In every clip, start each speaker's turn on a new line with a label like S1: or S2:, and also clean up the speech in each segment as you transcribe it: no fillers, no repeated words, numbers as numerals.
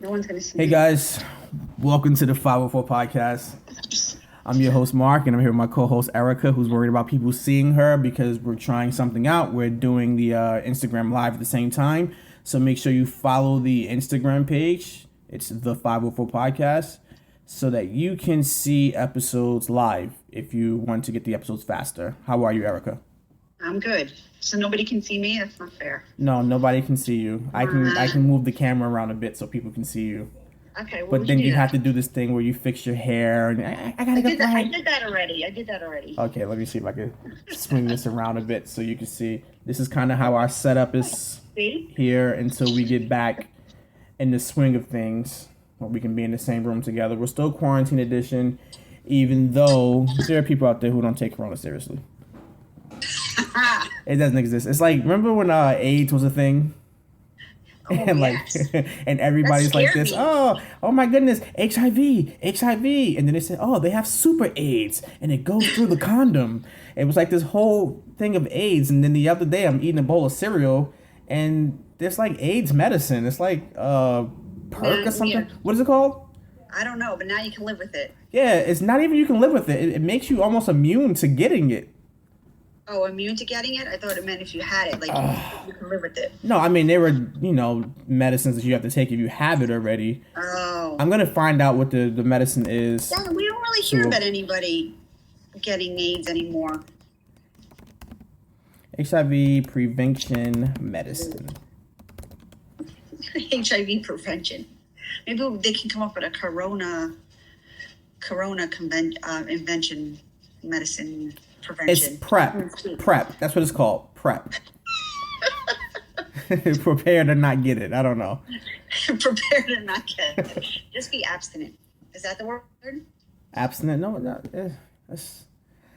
S1: No one's going to see
S2: Hey
S1: me.
S2: guys, welcome to the 504 podcast. I'm your host Mark, and I'm here with my co-host Erica, who's worried about people seeing her because we're trying something out. We're doing the Instagram live at the same time, so make sure you follow the Instagram page. It's the 504 podcast, so that you can see episodes live if you want to get the episodes faster. How are you, Erica?
S1: I'm good. So nobody can see me? That's not fair.
S2: No, nobody can see you. I can move the camera around a bit so people can see you.
S1: Okay, well, we
S2: But
S1: can
S2: then
S1: do
S2: you have
S1: that.
S2: to do this thing where you fix your hair, and I gotta
S1: I
S2: get
S1: did that. I
S2: right.
S1: did that already.
S2: Okay, let me see if I can swing this around a bit so you can see. This is kind of how our setup is
S1: See?
S2: here until we get back in the swing of things, where we can be in the same room together. We're still quarantine edition, even though there are people out there who don't take Corona seriously. It doesn't exist. It's like, remember when AIDS was a thing?
S1: Oh,
S2: And like,
S1: yes.
S2: and
S1: That
S2: everybody's like
S1: scared
S2: this,
S1: me.
S2: oh my goodness, HIV, and then they said, oh, they have super AIDS, and it goes through the condom. It was like this whole thing of AIDS, and then the other day I'm eating a bowl of cereal, and there's like AIDS medicine. It's like perk or
S1: Yeah.
S2: something. What is it called?
S1: I don't know, but now you can live with it.
S2: Yeah, it's not even you can live with it. It makes you almost immune to getting it.
S1: Oh, immune to getting it? I thought it meant if you had it, like you can live with it.
S2: No, I mean there were medicines that you have to take if you have it already.
S1: Oh.
S2: I'm gonna find out what the medicine is.
S1: Yeah, we don't really hear
S2: So
S1: about anybody getting AIDS anymore.
S2: HIV prevention medicine.
S1: HIV prevention. Maybe they can come up with a invention medicine
S2: It's
S1: prevention.
S2: prep. That's what it's called. Prep. Prepare to not get it. I don't know.
S1: Prepare to not get it. Just be abstinent. Is that the word?
S2: Abstinent? No, no. Let's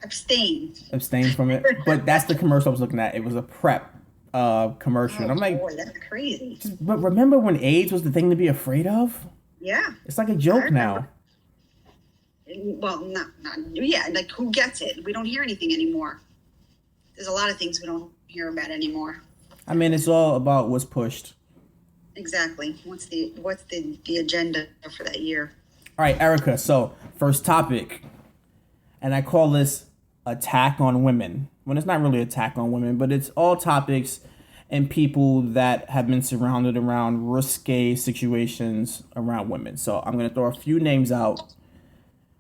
S1: Abstain.
S2: abstain from it. But that's the commercial I was looking at. It was a prep commercial. And
S1: Oh
S2: I'm like,
S1: boy, that's crazy.
S2: but remember when AIDS was the thing to be afraid of?
S1: Yeah,
S2: It's like a
S1: I
S2: joke
S1: remember.
S2: now.
S1: Well, not yeah. Like who gets it? We don't hear anything anymore. There's a lot of things we don't hear about anymore.
S2: I mean, it's all about what's pushed.
S1: Exactly. What's the agenda for that year?
S2: All right, Erica. So, first topic. And I call this attack on women. When it's not really attack on women, but it's all topics and people that have been surrounded around risque situations around women. So I'm gonna throw a few names out.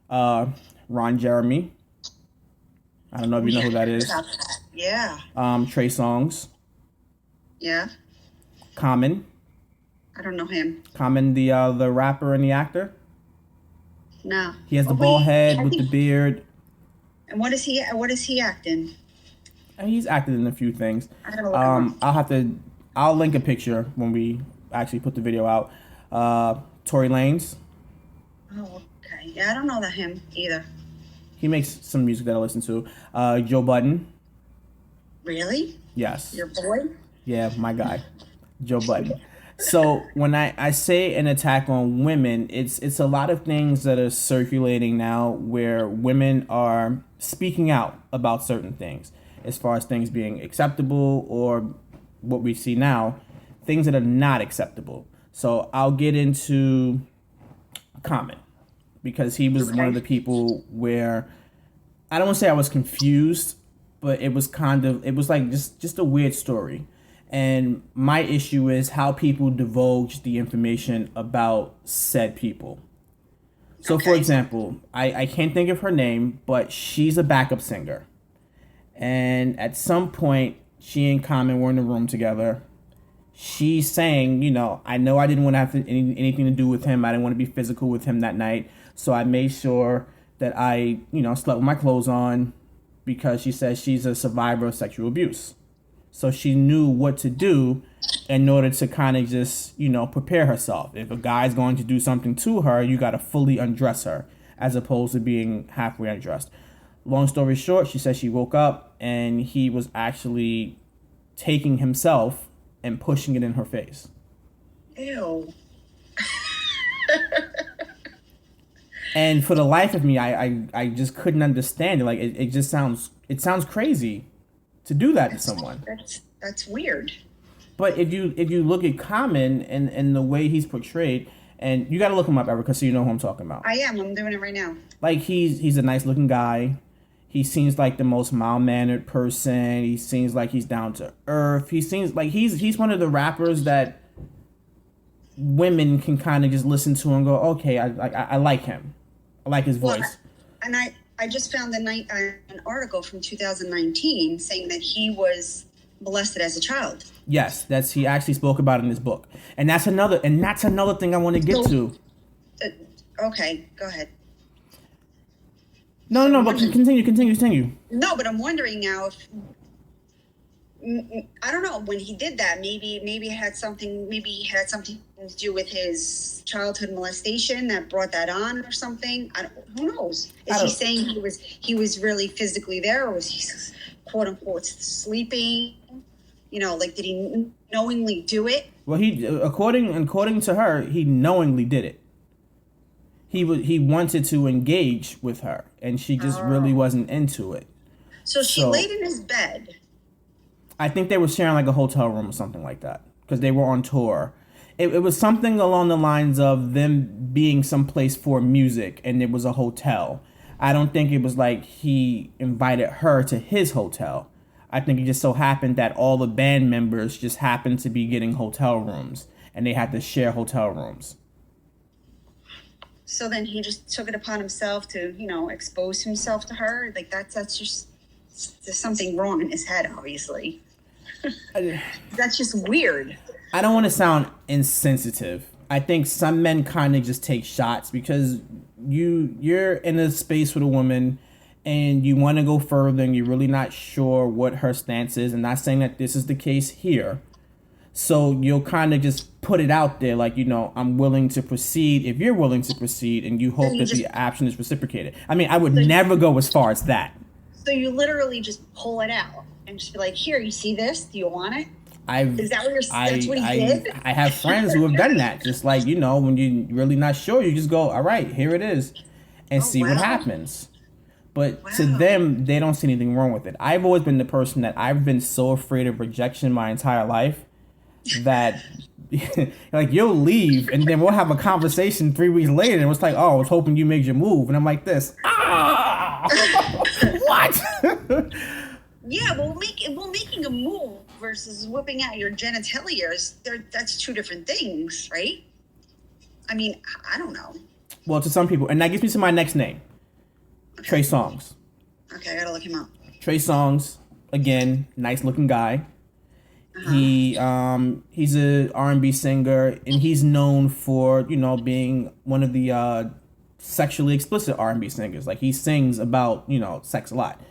S2: Ron Jeremy. I don't know if you know who that is.
S1: Yeah,
S2: Trey Songz.
S1: yeah.
S2: Common.
S1: I don't know him.
S2: Common, the rapper and the actor.
S1: No.
S2: He has the
S1: Oh
S2: bald
S1: wait,
S2: head
S1: I
S2: with the
S1: think.
S2: beard.
S1: And what is he? What is he acting?
S2: And he's acted in a few things.
S1: I gotta look him up.
S2: I'll link a picture when we actually put the video out. Tory Lanez.
S1: Oh, okay. Yeah, I don't know that him either.
S2: He makes some music that I listen to. Joe Budden.
S1: Really?
S2: Yes.
S1: Your boy?
S2: Yeah, my guy. Joe Budden. So when I say an attack on women, it's a lot of things that are circulating now where women are speaking out about certain things, as far as things being acceptable or what we see now, things that are not acceptable. So I'll get into Common because he was one of
S1: Okay.
S2: the people where I don't want to say I was confused, but it was it was like just a weird story. And my issue is how people divulge the information about said people. So, for
S1: Okay.
S2: example, I can't think of her name, but she's a backup singer. And at some point, she and Common were in the room together. She's saying, I know I didn't want to have anything to do with him. I didn't want to be physical with him that night. So I made sure that I, slept with my clothes on because she says she's a survivor of sexual abuse. So she knew what to do in order to kind of just, prepare herself. If a guy's going to do something to her, you got to fully undress her as opposed to being halfway undressed. Long story short, she said she woke up and he was actually taking himself and pushing it in her face.
S1: Ew.
S2: And for the life of me, I just couldn't understand it. Like it sounds crazy to do that to someone.
S1: That's weird.
S2: But if you look at Common and the way he's portrayed, And you got to look him up, Erica, so you know who I'm talking about.
S1: I am. I'm doing it right now.
S2: Like, he's a nice looking guy. He seems like the most mild mannered person. He seems like he's down to earth. He seems like he's one of the rappers that women can kind of just listen to and go, okay, I like him. I like his voice.
S1: Well, and I just found an article from 2019 saying that he was molested as a child.
S2: Yes, he actually spoke about it in his book, and that's another thing I want to get to.
S1: Okay, go ahead.
S2: No, but continue.
S1: No, but I'm wondering now if I don't know, when he did that, maybe he had something to do with his childhood molestation that brought that on or something. Who knows? Is he saying he was really physically there, or was he quote unquote sleeping? You know, like, did he knowingly do it?
S2: Well, he according to her, he knowingly did it. He wanted to engage with her, and she just really wasn't into it.
S1: So she laid in his bed.
S2: I think they were sharing like a hotel room or something like that, because they were on tour. It was something along the lines of them being someplace for music, and it was a hotel. I don't think it was like he invited her to his hotel. I think it just so happened that all the band members just happened to be getting hotel rooms, and they had to share hotel rooms.
S1: So then he just took it upon himself to, expose himself to her. Like, that's just, there's something wrong in his head, obviously. That's just weird.
S2: I don't want to sound insensitive. I think some men kind of just take shots because you're in a space with a woman and you want to go further and you're really not sure what her stance is. And not saying that this is the case here. So you'll kind of just put it out there like, I'm willing to proceed if you're willing to proceed, and you hope that the action is reciprocated. I mean, I would never go as far as that.
S1: So you literally just pull it out and just be like, here, you see this? Do you want it? Is that what that's what he did?
S2: I have friends who have done that. Just like, when you're really not sure, you just go, all right, here it is, and see what happens. But to them, they don't see anything wrong with it. I've always been the person that I've been so afraid of rejection my entire life that like, you'll leave and then we'll have a conversation 3 weeks later and it's like, oh, I was hoping you made your move, and I'm like this. What?
S1: Yeah, well, making a move versus whipping out your genitalia, that's two different things, right? I mean, I don't know. Well,
S2: to some people, and that gets me to my next name. Okay. Trey Songz.
S1: Okay, I gotta look him up.
S2: Trey Songz, again, nice looking guy. Uh-huh. He's a R&B singer, and he's known for, being one of the sexually explicit R&B singers. Like, he sings about, sex a lot.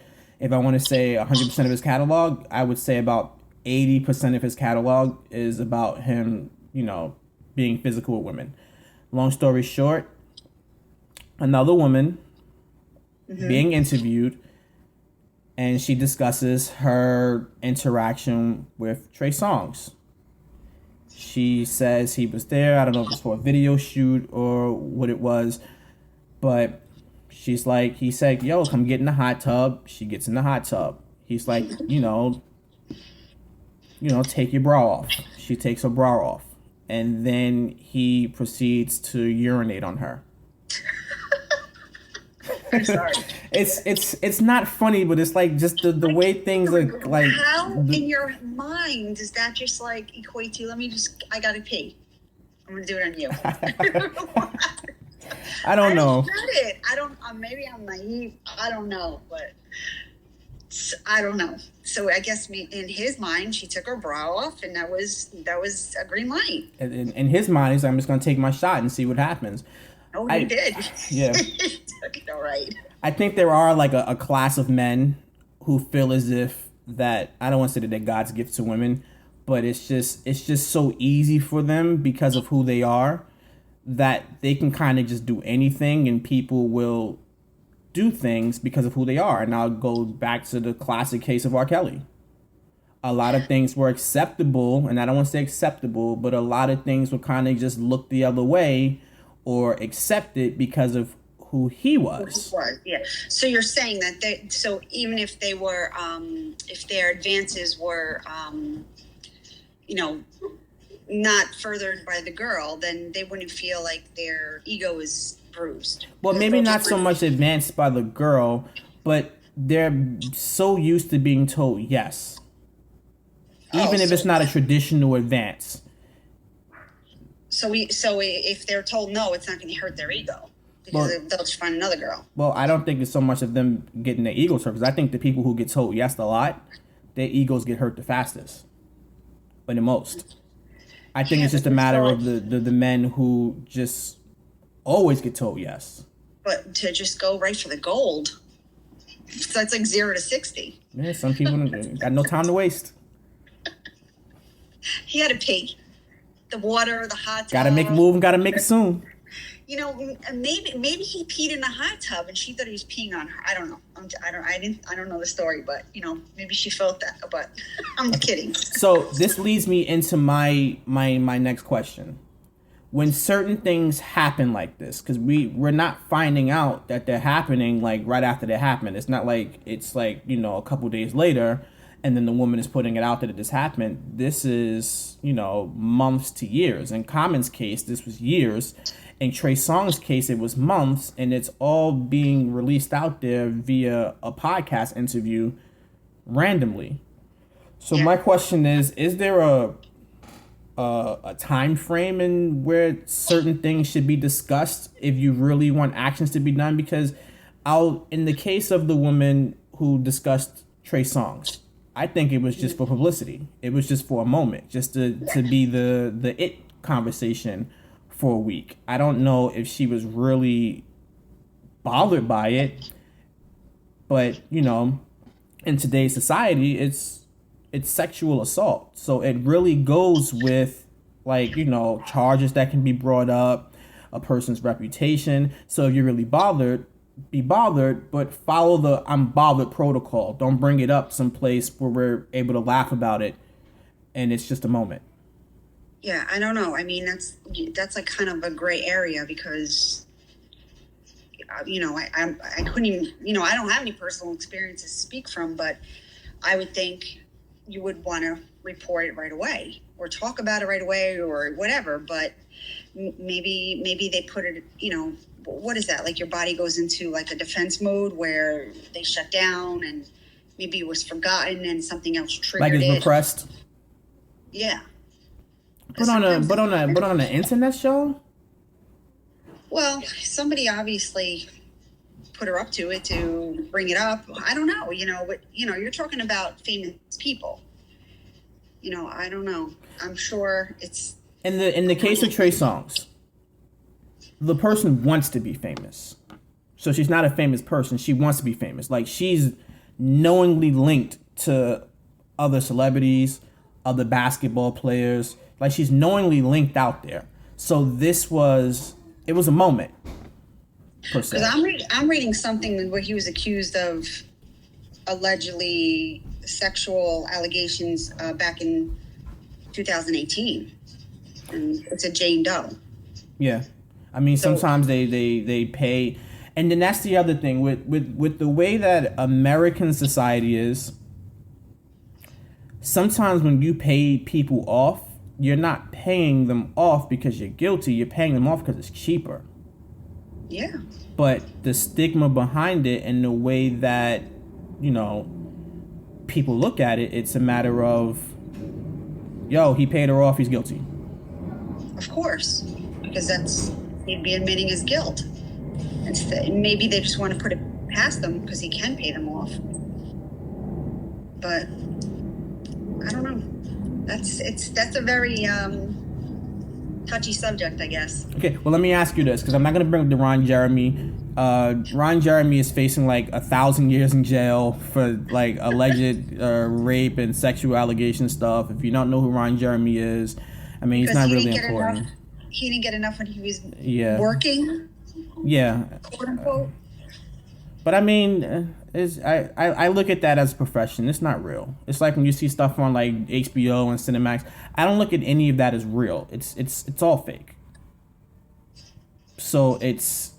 S2: If I want to say 100% of his catalog, I would say about 80% of his catalog is about him, being physical with women. Long story short, another woman being interviewed, and she discusses her interaction with Trey Songz. She says he was there. I don't know if it's for a video shoot or what it was, but she's like, he said, yo, come get in the hot tub. She gets in the hot tub. He's like, take your bra off. She takes her bra off. And then he proceeds to urinate on her.
S1: I'm sorry.
S2: It's not funny, but it's like just the way things are like.
S1: How in your mind does that just like equate to? I gotta pee. I'm gonna do it on you.
S2: I don't know.
S1: Maybe I'm naive. I don't know, but I don't know. So I guess in his mind, she took her bra off, and that was a green light.
S2: In his mind, he's like, I'm just gonna take my shot and see what happens.
S1: Oh, he did.
S2: Yeah.
S1: He took it all right.
S2: I think there are like a class of men who feel as if that, I don't want to say that they're God's gift to women, but it's just so easy for them because of who they are that they can kind of just do anything, and people will do things because of who they are. And I'll go back to the classic case of R. Kelly. A lot of things were acceptable, and I don't want to say acceptable, but a lot of things were kind of just looked the other way or accepted because of who he was.
S1: Yeah. So you're saying that so even if they were, if their advances were, not furthered by the girl, then they wouldn't feel like their ego is bruised.
S2: Well, maybe not so much advanced by the girl, but they're so used to being told yes. Even if it's not a traditional advance.
S1: So if they're told no, it's not going to hurt their ego. Because they'll just find another girl.
S2: Well, I don't think it's so much of them getting their egos hurt. Because I think the people who get told yes a lot, their egos get hurt the fastest. Or the most. I think it's just a matter of the men who just always get told yes.
S1: But to just go right for the gold, so it's like 0 to 60.
S2: Yeah, some people got no time to waste.
S1: He had to pay the water, the hot tub.
S2: Gotta make a move and gotta make it soon.
S1: You know, maybe he peed in the hot tub and she thought he was peeing on her. I don't know. I don't know the story, but you know, maybe she felt that. But I'm kidding.
S2: So this leads me into my next question. When certain things happen like this, because we're not finding out that they're happening like right after they happen. It's not like it's like, you know, a couple days later and then the woman is putting it out that this happened. This is, you know, months to years. In Common's case, this was years. In Trey Songz's case, it was months, and it's all being released out there via a podcast interview randomly. So my question is there a time frame in where certain things should be discussed if you really want actions to be done? Because in the case of the woman who discussed Trey Songz, I think it was just for publicity. It was just for a moment, just to be the it conversation for a week. I don't know if she was really bothered by it, but you know, in today's society, it's sexual assault. So it really goes with, like, you know, charges that can be brought up, a person's reputation. So if you're really bothered, be bothered, but follow the I'm bothered protocol. Don't bring it up someplace where we're able to laugh about it and it's just a moment.
S1: Yeah, I don't know. I mean, that's like kind of a gray area because, you know, I couldn't even, you know, I don't have any personal experience to speak from, but I would think you would want to report it right away or talk about it right away or whatever. But maybe they put it, you know, what is that? Like your body goes into like a defense mode where they shut down and maybe it was forgotten and something else triggered
S2: like it's repressed.
S1: Yeah.
S2: But on an internet show?
S1: Well, somebody obviously put her up to it to bring it up. I don't know, you know, but you know, you're talking about famous people. You know, I don't know. I'm sure it's
S2: in the case of Trey Songz, the person wants to be famous. So she's not a famous person. She wants to be famous. Like, she's knowingly linked to other celebrities, other basketball players. Like, she's knowingly linked out there. So it was a moment, per se.
S1: Because I'm reading something where he was accused of allegedly sexual allegations back in 2018. And it's a Jane Doe.
S2: Yeah. I mean, sometimes they pay. And then that's the other thing. With the way that American society is, sometimes when you pay people off, you're not paying them off because you're guilty. You're paying them off because it's cheaper.
S1: Yeah.
S2: But the stigma behind it and the way that, you know, people look at it, it's a matter of, yo, he paid her off, he's guilty.
S1: Of course. Because he'd be admitting his guilt. And maybe they just want to put it past them because he can pay them off. But I don't know. That's a very touchy subject, I guess. Okay,
S2: well, let me ask you this, because I'm not going to bring up the Ron Jeremy. Ron Jeremy is facing like 1,000 years in jail for like alleged rape and sexual allegation stuff. If you don't know who Ron Jeremy is, I mean, he's not really important.
S1: He didn't get enough when he was working.
S2: Yeah.
S1: Quote unquote.
S2: But I mean, I look at that as a profession. It's not real. It's like when you see stuff on like HBO and Cinemax. I don't look at any of that as real. It's all fake. So it's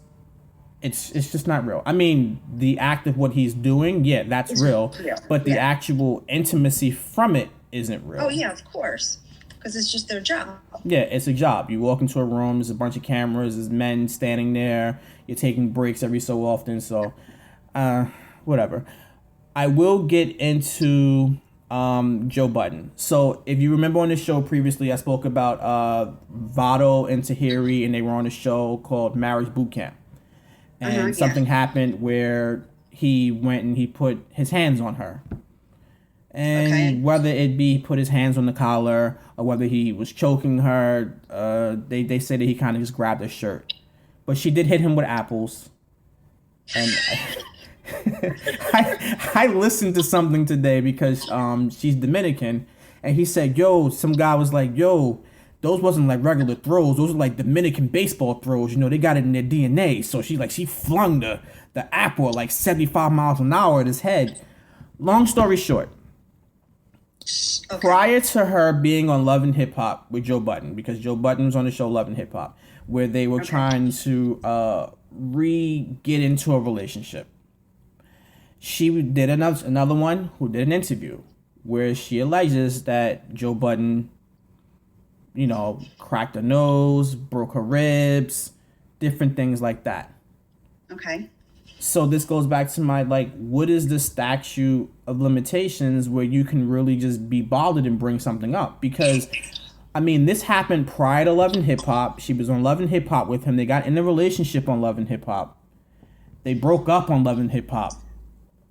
S2: just not real. I mean, the act of what he's doing, yeah, that's real. But the actual intimacy from it isn't real.
S1: Oh yeah, of course. because it's just their job.
S2: Yeah, it's a job. You walk into a room, there's a bunch of cameras, there's men standing there, you're taking breaks every so often, so whatever. I will get into Joe Budden. So if you remember on the show previously, I spoke about Vado and Tahiri, and they were on a show called Marriage Boot Camp. And something happened where he went and he put his hands on her. And whether it be put his hands on the collar or whether he was choking her, they say that he kind of just grabbed her shirt. But she did hit him with apples. And I listened to something today because she's Dominican. And he said, some guy was like, those wasn't like regular throws. Those were like Dominican baseball throws. You know, they got it in their DNA. So she flung the apple at like 75 miles an hour at his head. Long story short. Prior to her being on Love and Hip Hop with Joe Budden, because Joe Budden was on the show Love and Hip Hop, where they were trying to get into a relationship. She did another one who did an interview where she alleges that Joe Budden, cracked her nose, broke her ribs, different things like that. Okay. So this goes back to my, what is the statute of limitations where you can really just be bothered and bring something up? Because, this happened prior to Love and Hip Hop. She was on Love and Hip Hop with him. They got in a relationship on Love and Hip Hop. They broke up on Love and Hip Hop.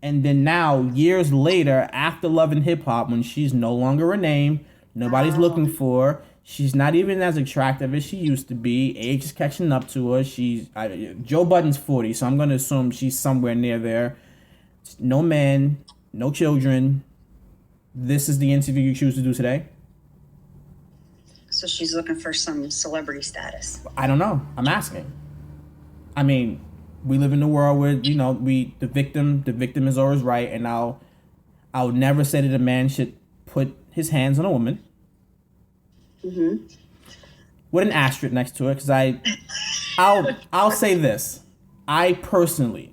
S2: And then now, years later, after Love and Hip Hop, when she's no longer a name, nobody's looking for her, she's not even as attractive as she used to be. Age is catching up to her. Joe Budden's 40, so I'm going to assume she's somewhere near there. No man, no children. This is the interview you choose to do today?
S1: So she's looking for some celebrity status.
S2: I don't know. I'm asking. We live in a world where, the victim is always right, and I'll never say that a man should put his hands on a woman. Mm-hmm. With an asterisk next to it, because I'll say this. I personally,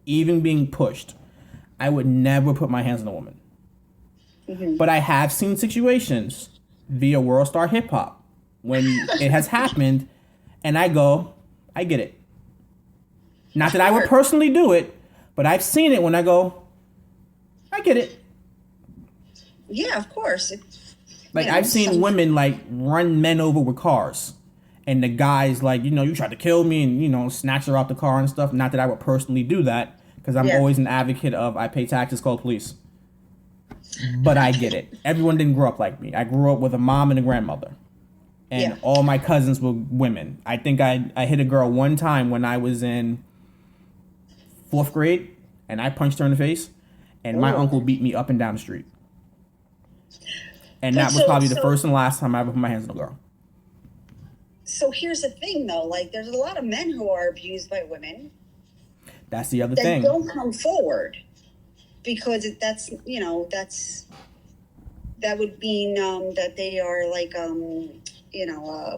S2: even being pushed, I would never put my hands on a woman. Mm-hmm. But I have seen situations via World Star Hip Hop when it has happened, and I get it. Not that I would personally do it, but I've seen it when I go, I get it.
S1: Yeah, of course.
S2: I've seen women, run men over with cars. And the guy's like, you tried to kill me and, snatch her out the car and stuff. Not that I would personally do that, because I'm always an advocate of I pay taxes, call police. But I get it. Everyone didn't grow up like me. I grew up with a mom and a grandmother. And all my cousins were women. I think I hit a girl one time when I was in 4th grade, and I punched her in the face. And my uncle beat me up and down the street. And that was probably the first and last time I ever put my hands on a girl.
S1: So here's the thing, though. There's a lot of men who are abused by women.
S2: That's the other thing.
S1: That don't come forward. Because that would mean that they are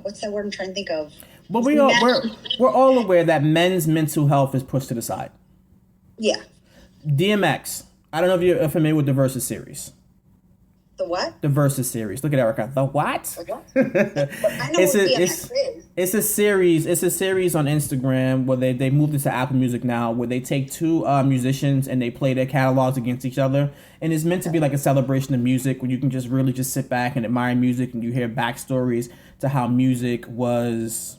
S1: what's that word I'm trying to think of?
S2: But we're all aware that men's mental health is pushed to the side.
S1: Yeah.
S2: DMX. I don't know if you're familiar with the Versus series.
S1: The what?
S2: The Versus series. Look at Erica. The what?
S1: The what? I know what DMX is.
S2: It's a series. It's a series on Instagram where they moved it to Apple Music now, where they take two musicians and they play their catalogs against each other, and it's meant to be like a celebration of music where you can just really just sit back and admire music, and you hear backstories to how music was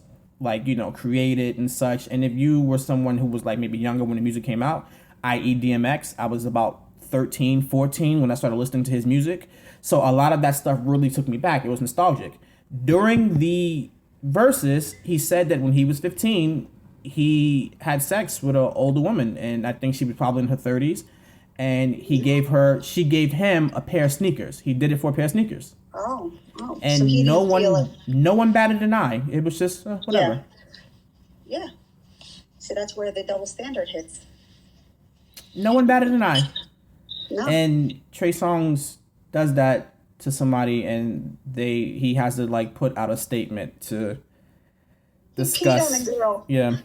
S2: created and such. And if you were someone who was maybe younger when the music came out, i.e. DMX, I was about 13, 14 when I started listening to his music. So a lot of that stuff really took me back. It was nostalgic. During the Versus, he said that when he was 15, he had sex with an older woman, and I think she was probably in her 30s, and she gave him a pair of sneakers. He did it for a pair of sneakers.
S1: Oh.
S2: And so no one batted an eye. It was just whatever.
S1: Yeah. So that's where the double standard hits.
S2: No one batted an eye.
S1: No.
S2: And Trey Songz does that to somebody, and he has to put out a statement to discuss.
S1: He peed on a girl.
S2: Yeah.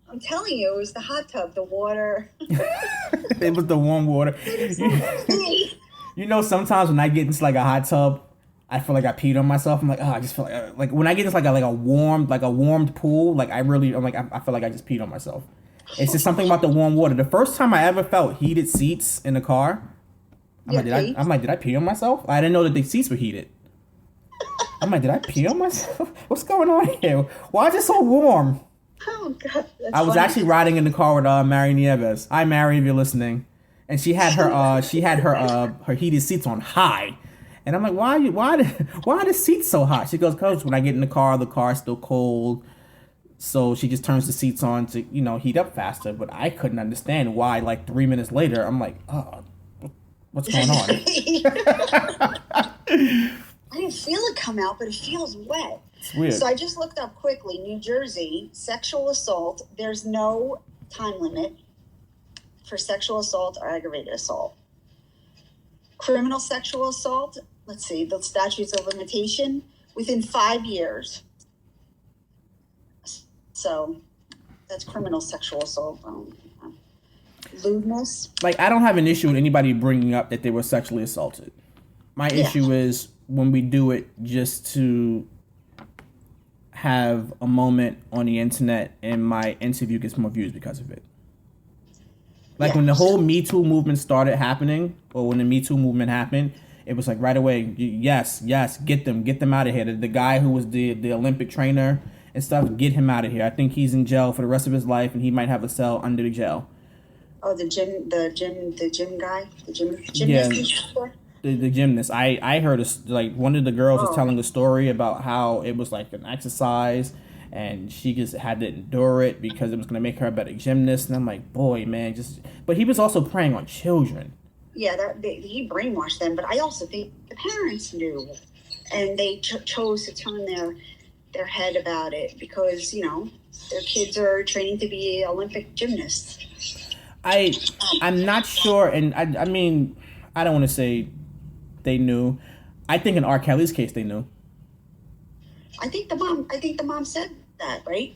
S1: I'm telling you, it was the hot tub, the water.
S2: It was the warm water. Sometimes when I get into a hot tub, I feel like I peed on myself. I'm like, oh, I just feel like when I get this like a warmed pool, like I'm like I feel like I just peed on myself. It's just something about the warm water. The first time I ever felt heated seats in the car, I'm like, did I pee on myself? I didn't know that the seats were heated. I'm like, did I pee on myself? What's going on here? Why is it so warm?
S1: Oh God,
S2: I was actually riding in the car with Mary Nieves. Hi, Mary, if you're listening. And she had her heated seats on high. And I'm like, why are the seats so hot? She goes, cause when I get in the car's still cold. So she just turns the seats on to, heat up faster. But I couldn't understand why, like 3 minutes later, I'm like, oh, what's going on?
S1: I didn't feel it come out, but it feels wet.
S2: It's weird.
S1: So I just looked up quickly. New Jersey, sexual assault, there's no time limit for sexual assault or aggravated assault. Criminal sexual assault, let's see, the statutes of limitation, within 5 years. So that's criminal sexual assault. Lewdness.
S2: Like, I don't have an issue with anybody bringing up that they were sexually assaulted. My issue is when we do it just to have a moment on the internet and my interview gets more views because of it. Like when the whole Me Too movement started happening, or when the Me Too movement happened, it was like right away, yes, get them out of here. The guy who was the Olympic trainer and stuff, get him out of here. I think he's in jail for the rest of his life, and he might have a cell under the jail.
S1: Oh, the gym guy, gymnast.
S2: Yeah, the gymnast. I heard like one of the girls was telling a story about how it was like an exercise, and she just had to endure it because it was going to make her a better gymnast. And I'm like, boy, man, but he was also preying on children.
S1: Yeah, he brainwashed them, but I also think the parents knew, and they chose to turn their head about it because their kids are training to be Olympic gymnasts.
S2: I'm not sure, and I mean, I don't want to say they knew. I think in R. Kelly's case they knew.
S1: I think the mom said that, right?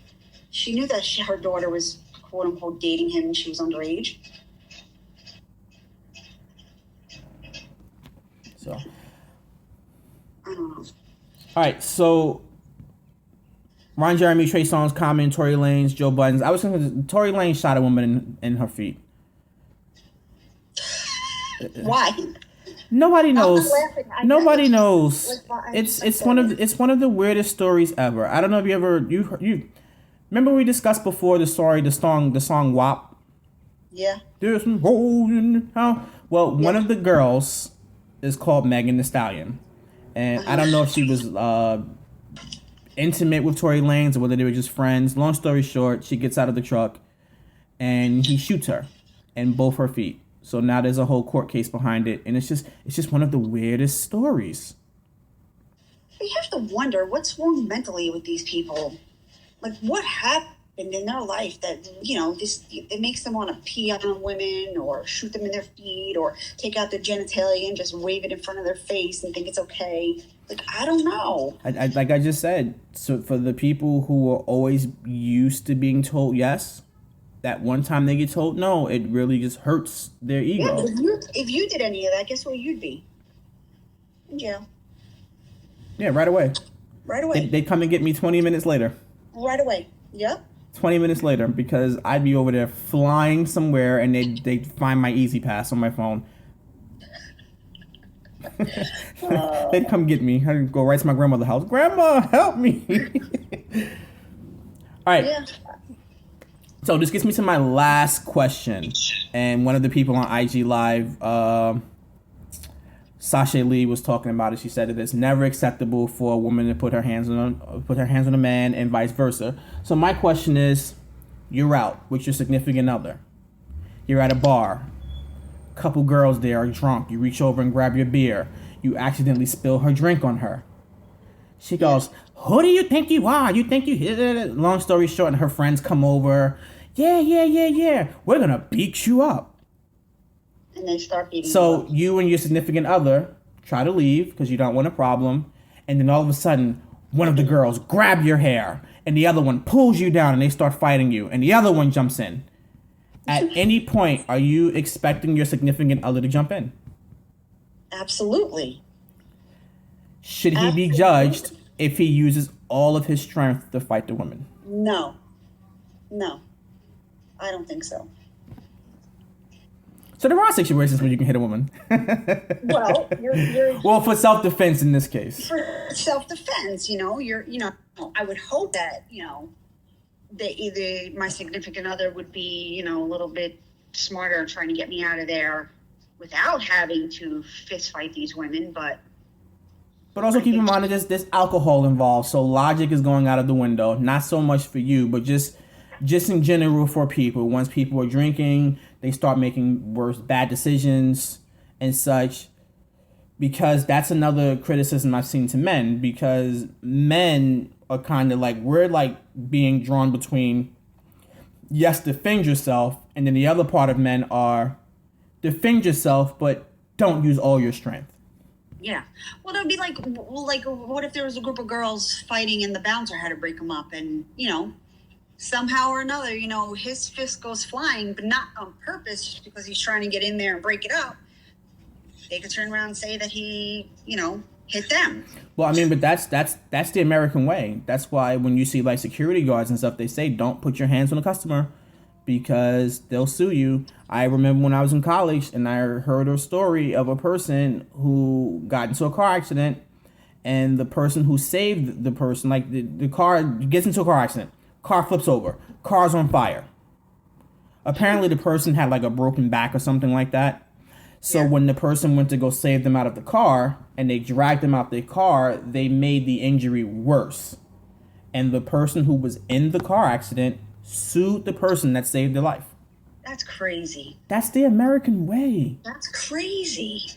S1: She knew that her daughter was quote unquote dating him and she was underage.
S2: So
S1: I don't know.
S2: All right, so Ron Jeremy, Trey Songz, Common, Tory Lanez, Joe Budden. I was thinking Tory Lanez shot a woman in her feet.
S1: Why?
S2: Nobody knows. Nobody knows.
S1: Like,
S2: It's one of the weirdest stories ever. I don't know if you remember we discussed before the song WAP.
S1: Yeah.
S2: There's some hole in the house. Well, one of the girls is called Megan Thee Stallion, and I don't know if she was intimate with Tory Lanez or whether they were just friends. Long story short, she gets out of the truck and he shoots her in both her feet. So now there's a whole court case behind it, and it's just one of the weirdest stories.
S1: You have to wonder what's wrong mentally with these people. Like, what happened in their life that it makes them want to pee on women or shoot them in their feet or take out their genitalia and just wave it in front of their face and think it's okay. Like, I don't know.
S2: Like I just said, so for the people who are always used to being told yes, that one time they get told no, it really just hurts their ego.
S1: Yeah, if you did any of that, guess where you'd be? In jail.
S2: Yeah, right away.
S1: Right away.
S2: They'd come and get me 20 minutes later.
S1: Right away. Yep.
S2: 20 minutes later, because I'd be over there flying somewhere and they'd find my Easy Pass on my phone. They'd come get me. I'd go right to my grandmother's house. Grandma, help me. All right.
S1: Yeah.
S2: So this gets me to my last question. And one of the people on IG Live, Sasha Lee, was talking about it. She said that it's never acceptable for a woman to put her hands on a man and vice versa. So my question is, you're out with your significant other. You're at a bar. Couple girls there are drunk. You reach over and grab your beer. You accidentally spill her drink on her. She goes, who do you think you are? You think you hit it? Long story short, and her friends come over. Yeah. We're going to beat you up.
S1: And they start beating you
S2: So
S1: up.
S2: you and your significant other try to leave because you don't want a problem. And then all of a sudden, one of the girls grab your hair and the other one pulls you down and they start fighting you. And the other one jumps in. At any point, are you expecting your significant other to jump in?
S1: Absolutely.
S2: Should he be
S1: Absolutely.
S2: judged if he uses all of his strength to fight the woman?
S1: No, no, I don't think so.
S2: So there are situations where you can hit a woman.
S1: Well, you're
S2: Well, for self-defense in this case.
S1: for self-defense, I would hope that, that either my significant other would be, a little bit smarter trying to get me out of there without having to fist fight these women, but
S2: also keep in mind that there's alcohol involved, so logic is going out of the window. Not so much for you, but just in general for people. Once people are drinking, they start making bad decisions and such. Because that's another criticism I've seen to men. Because men are kind of like, we're like being drawn between, yes, defend yourself, and then the other part of men are defend yourself, but don't use all your strength.
S1: Yeah. Well, it would be like, what if there was a group of girls fighting and the bouncer had to break them up and, somehow or another, his fist goes flying, but not on purpose, just because he's trying to get in there and break it up. They could turn around and say that he, hit them.
S2: Well, I mean, but that's the American way. That's why when you see like security guards and stuff, they say don't put your hands on a customer because they'll sue you. I remember when I was in college and I heard a story of a person who got into a car accident, and the person who saved the person, like the car gets into a car accident, car flips over, car's on fire. Apparently the person had like a broken back or something like that. So when the person went to go save them out of the car and they dragged them out the car, they made the injury worse. And the person who was in the car accident sued the person that saved their life.
S1: That's crazy.
S2: That's the American way.
S1: That's crazy.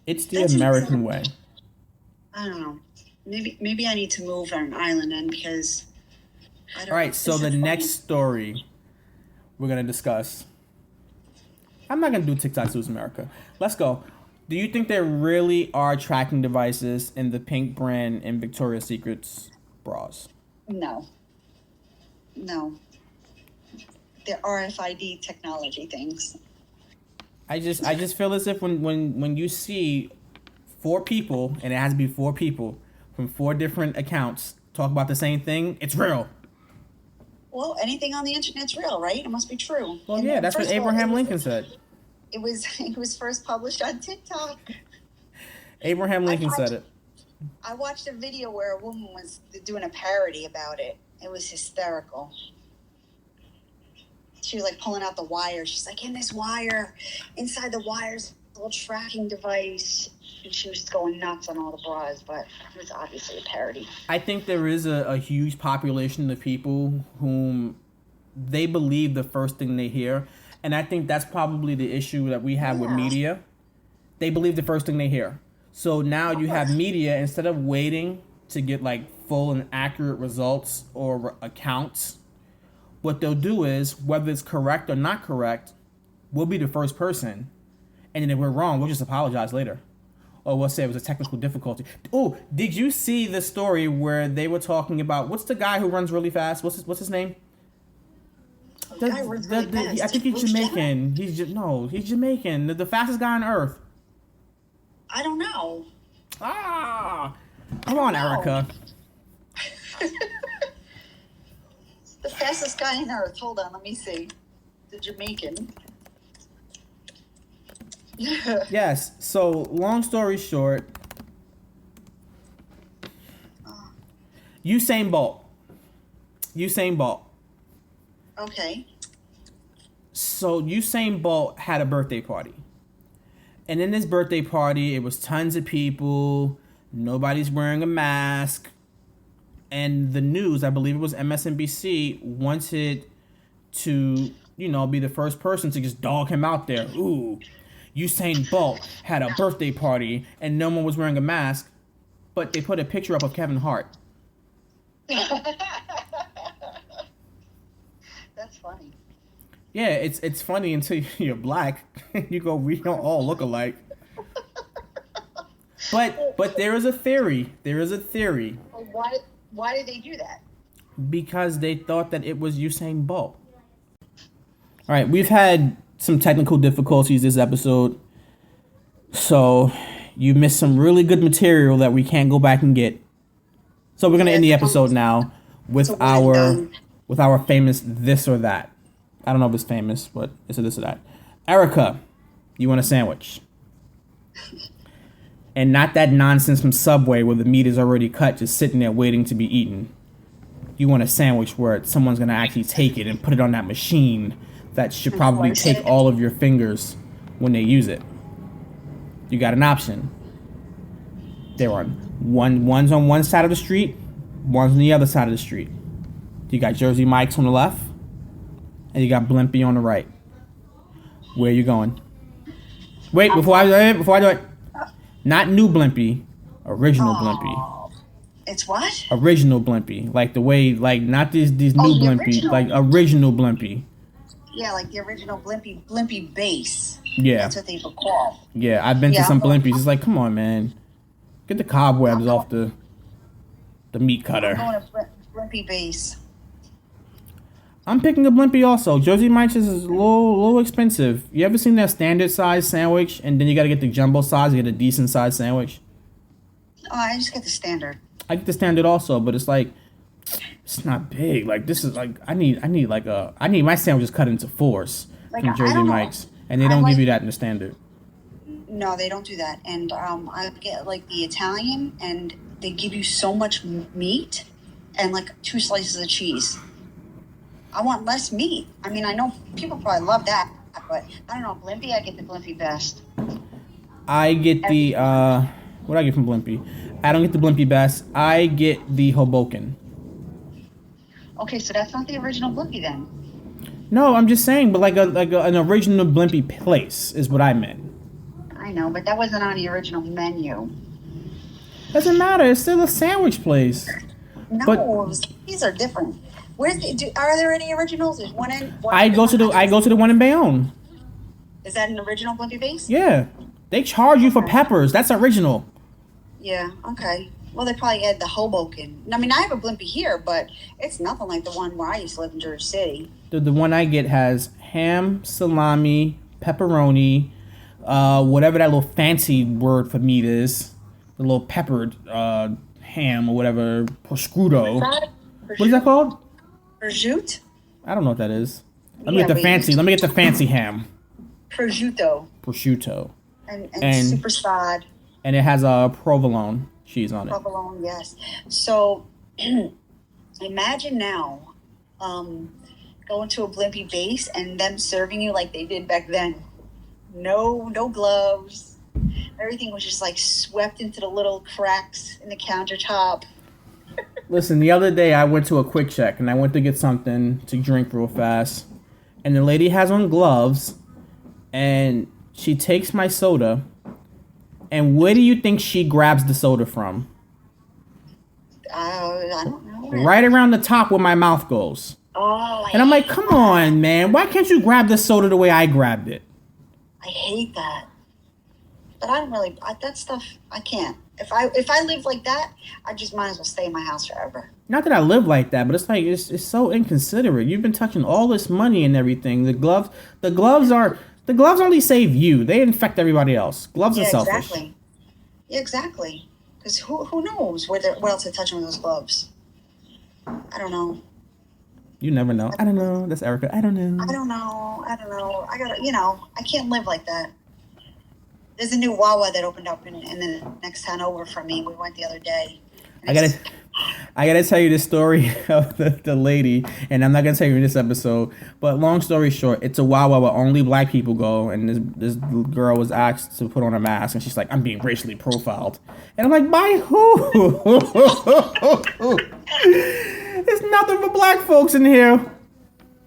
S2: It's the American way.
S1: I don't know. Maybe I need to move on an island then because I don't know.
S2: All right, so the next story we're going to discuss. I'm not going to do TikTok Sues America. Let's go. Do you think there really are tracking devices in the Pink brand and Victoria's Secret's bras?
S1: No. They're RFID technology things.
S2: I just feel as if when you see 4 people, and it has to be 4 people from 4 different accounts talk about the same thing, it's real.
S1: Well, anything on the internet's real, right? It must be true.
S2: Well, yeah, that's what Abraham Lincoln said.
S1: It was first published on TikTok.
S2: Abraham Lincoln said it.
S1: I watched a video where a woman was doing a parody about it. It was hysterical. She was like pulling out the wire. She's like, in this wire, inside the wire's a little tracking device. And she was just going nuts on all the bras, but it was obviously a parody.
S2: I think there is a huge population of people whom they believe the first thing they hear. And I think that's probably the issue that we have with media. They believe the first thing they hear. So now you have media, instead of waiting to get like full and accurate results or accounts, what they'll do is, whether it's correct or not correct, we'll be the first person. And then if we're wrong, we'll just apologize later. Or we'll say it was a technical difficulty. Oh, did you see the story where they were talking about, what's the guy who runs really fast? What's his name? I think he's Jamaican. He's Jamaican. The fastest guy on earth.
S1: I don't know.
S2: Come on, Erica.
S1: The fastest guy on earth. Hold on, let me see. The Jamaican.
S2: Yes. So, long story short, Usain Bolt.
S1: Okay.
S2: So Usain Bolt had a birthday party. And in this birthday party, it was tons of people. Nobody's wearing a mask. And the news, I believe it was MSNBC, wanted to, be the first person to just dog him out there. Ooh, Usain Bolt had a birthday party and no one was wearing a mask. But they put a picture up of Kevin Hart.
S1: That's funny.
S2: Yeah, it's funny until you're black. You go, we don't all look alike. But there is a theory.
S1: Why did they do that?
S2: Because they thought that it was Usain Bolt. All right, we've had some technical difficulties this episode. So You missed some really good material that we can't go back and get. So we're gonna end the episode now with our famous this or that. I don't know if it's famous, but it's a this or that. Erica, you want a sandwich? And not that nonsense from Subway where the meat is already cut, just sitting there waiting to be eaten. You want a sandwich where someone's gonna actually take it and put it on that machine that should probably take all of your fingers when they use it. You got an option. They're one's on one side of the street, one's on the other side of the street. You got Jersey Mike's on the left, and you got Blimpie on the right. Where are you going? Wait, before I do it, not new Blimpie, original Blimpie.
S1: It's what?
S2: Original Blimpie, like the way, like not these new Blimpie, like original Blimpie.
S1: Yeah, like the original Blimpie base.
S2: Yeah,
S1: that's what they were called.
S2: Yeah, I've been to some Blimpies. It's like, come on, man, get the cobwebs off the meat cutter.
S1: I'm going to Blimpie base.
S2: I'm picking a Blimpie also. Jersey Mike's is a little expensive. You ever seen that standard size sandwich, and then you got to get the jumbo size to get a decent size sandwich?
S1: Oh, I just get the standard.
S2: I get the standard also, but it's like, it's not big. Like, this is like, I need my sandwiches cut into fours from Jersey Mike's, and they don't give you that in the standard.
S1: No, they don't do that. And I get like the Italian, and they give you so much meat and like 2 slices of cheese. I want less meat. I mean, I know people probably love that, but I don't know. Blimpie, I get the Blimpie best.
S2: I get the, what do I get from Blimpie? I don't get the Blimpie best. I get the Hoboken.
S1: Okay, so that's not the original Blimpie then.
S2: No, I'm just saying, but like an original Blimpie place is what I meant.
S1: I know, but that wasn't on the original menu.
S2: Doesn't matter. It's still a sandwich place.
S1: No, but these are different. Are there any originals? There's one in.
S2: I go to the one in Bayonne.
S1: Is that an original Blimpie base?
S2: Yeah, they charge you for peppers. That's original.
S1: Yeah. Okay. Well, they probably add the Hoboken. I mean, I have a Blimpie here, but it's nothing like the one where I used to live in Jersey City.
S2: The one I get has ham, salami, pepperoni, whatever that little fancy word for meat is, the little peppered ham or whatever, prosciutto. What is that called?
S1: Prosciutto?
S2: I don't know what that is. Let me get the fancy ham.
S1: Prosciutto. And super sad.
S2: And it has a provolone cheese on it.
S1: Provolone, yes. So imagine now going to a Blimpie base and them serving you like they did back then. No gloves. Everything was just like swept into the little cracks in the countertop.
S2: Listen, the other day I went to a Quick Check and I went to get something to drink real fast. And the lady has on gloves and she takes my soda. And where do you think she grabs the soda from?
S1: I don't know.
S2: Right around the top where my mouth goes.
S1: Oh.
S2: And I'm like, come on, man. Why can't you grab the soda the way I grabbed it?
S1: I hate that. But I don't really, that stuff, I can't. If I live like that, I just might as well stay in my house forever. Not
S2: that I live like that, but it's like it's so inconsiderate. You've been touching all this money and everything. The gloves only save you. They infect everybody else. Gloves are selfish.
S1: Exactly. Yeah, exactly. Because who knows what else they're touching with those gloves? I don't know.
S2: You never know. I don't know. That's Erica. I don't know.
S1: I don't know. I gotta, I can't live like that. There's a new Wawa that opened up in the next town over from me. We went the other day.
S2: I gotta tell you the story of the lady, and I'm not gonna tell you in this episode. But long story short, it's a Wawa where only black people go, and this girl was asked to put on a mask, and she's like, "I'm being racially profiled," and I'm like, "By who?" There's nothing but black folks in here.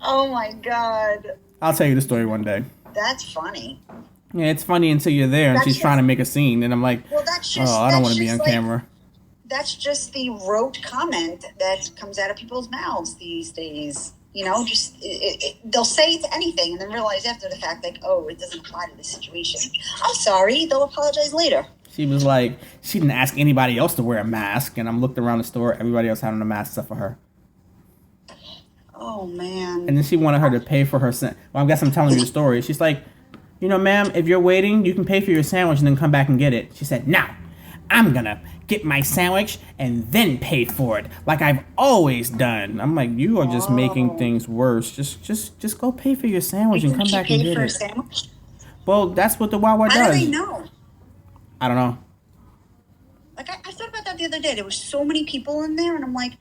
S1: Oh my God!
S2: I'll tell you the story one day.
S1: That's funny.
S2: Yeah, it's funny until you're there and she's trying to make a scene, and I'm like, I don't want to be on camera.
S1: That's just the rote comment that comes out of people's mouths these days. They'll say it to anything and then realize after the fact, like, oh, it doesn't apply to this situation. I'm sorry. They'll apologize later.
S2: She was like, she didn't ask anybody else to wear a mask, and I'm looking around the store, everybody else had on a mask except for her.
S1: Oh, man.
S2: And then she wanted her to pay for her Well, I guess I'm telling you the story. She's like, you know, ma'am, if you're waiting, you can pay for your sandwich and then come back and get it. She said, no, I'm gonna get my sandwich and then pay for it, like I've always done. I'm like, you are just making things worse. Just go pay for your sandwich and come back and get it.
S1: Sandwich?
S2: Well, that's what the Wawa does.
S1: How do they know?
S2: I don't know.
S1: Like, I thought about that the other day. There were so many people in there, and I'm like,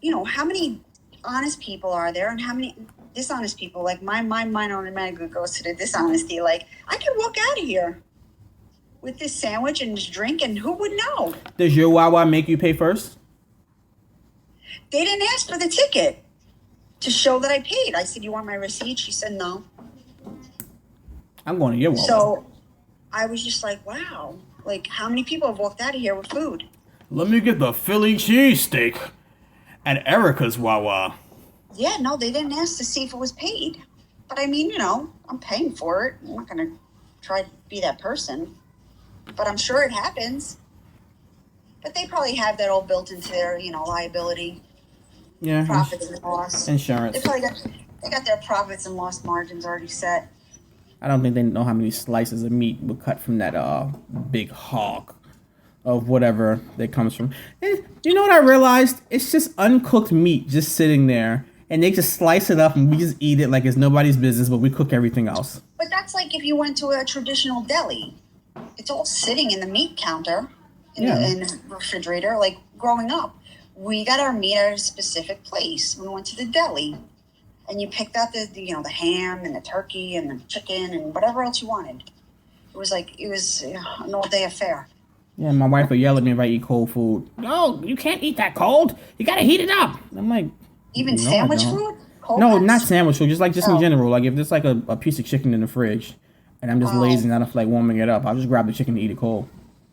S1: you know, how many honest people are there and how many dishonest people? Like, my mind automatically goes to the dishonesty. Like, I could walk out of here with this sandwich and this drink, and who would know?
S2: Does your Wawa make you pay first?
S1: They didn't ask for the ticket to show that I paid. I said, you want my receipt? She said, no.
S2: I'm going to your Wawa.
S1: So I was just like, wow. Like, how many people have walked out of here with food?
S2: Let me get the Philly cheesesteak at Erica's Wawa.
S1: Yeah, no, they didn't ask to see if it was paid. But I mean, you know, I'm paying for it. I'm not going to try to be that person. But I'm sure it happens. But they probably have that all built into their, you know, liability.
S2: Yeah.
S1: Profits and loss.
S2: Insurance.
S1: They got their profits and loss margins already set.
S2: I don't think they know how many slices of meat were cut from that big hog of whatever that comes from. And you know what I realized? It's just uncooked meat just sitting there. And they just slice it up and we just eat it like it's nobody's business, but we cook everything else.
S1: But that's like if you went to a traditional deli. It's all sitting in the meat counter in the refrigerator. Like growing up, we got our meat at a specific place. We went to the deli. And you picked out the ham and the turkey and the chicken and whatever else you wanted. It was an all-day affair.
S2: Yeah, my wife would yell at me if I eat cold food. No, you can't eat that cold. You gotta heat it up. I'm like,
S1: even no, sandwich food?
S2: No, not sandwich food. Just in general. Like if there's like a piece of chicken in the fridge, and I'm just lazy and I don't feel like warming it up, I'll just grab the chicken and eat it cold.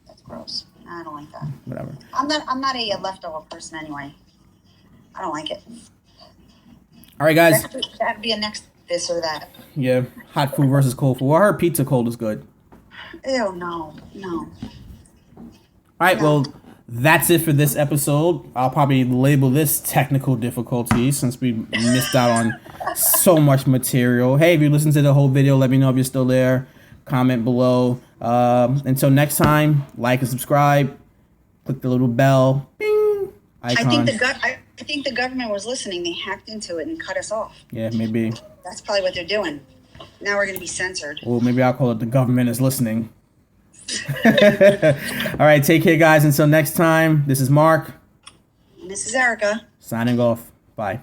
S1: That's gross. I don't like that.
S2: Whatever.
S1: I'm not a leftover person anyway. I don't like it.
S2: All right, guys.
S1: That'd be a next this or that.
S2: Yeah, hot food versus cold food. Well, I heard pizza cold is good.
S1: Ew, no.
S2: All right, well, that's it for this episode. I'll probably label this technical difficulties since we missed out on so much material. Hey, if you listened to the whole video, let me know if you're still there. Comment below. Until next time, like and subscribe. Click the little bell. Bing! Icon.
S1: I think the government was listening. They hacked into it and cut us off.
S2: Yeah, maybe.
S1: That's probably what they're doing. Now we're going to be censored.
S2: Well, maybe I'll call it the government is listening. All right, take care, guys. Until next time, this is Mark.
S1: And this is Erica.
S2: Signing off. Bye.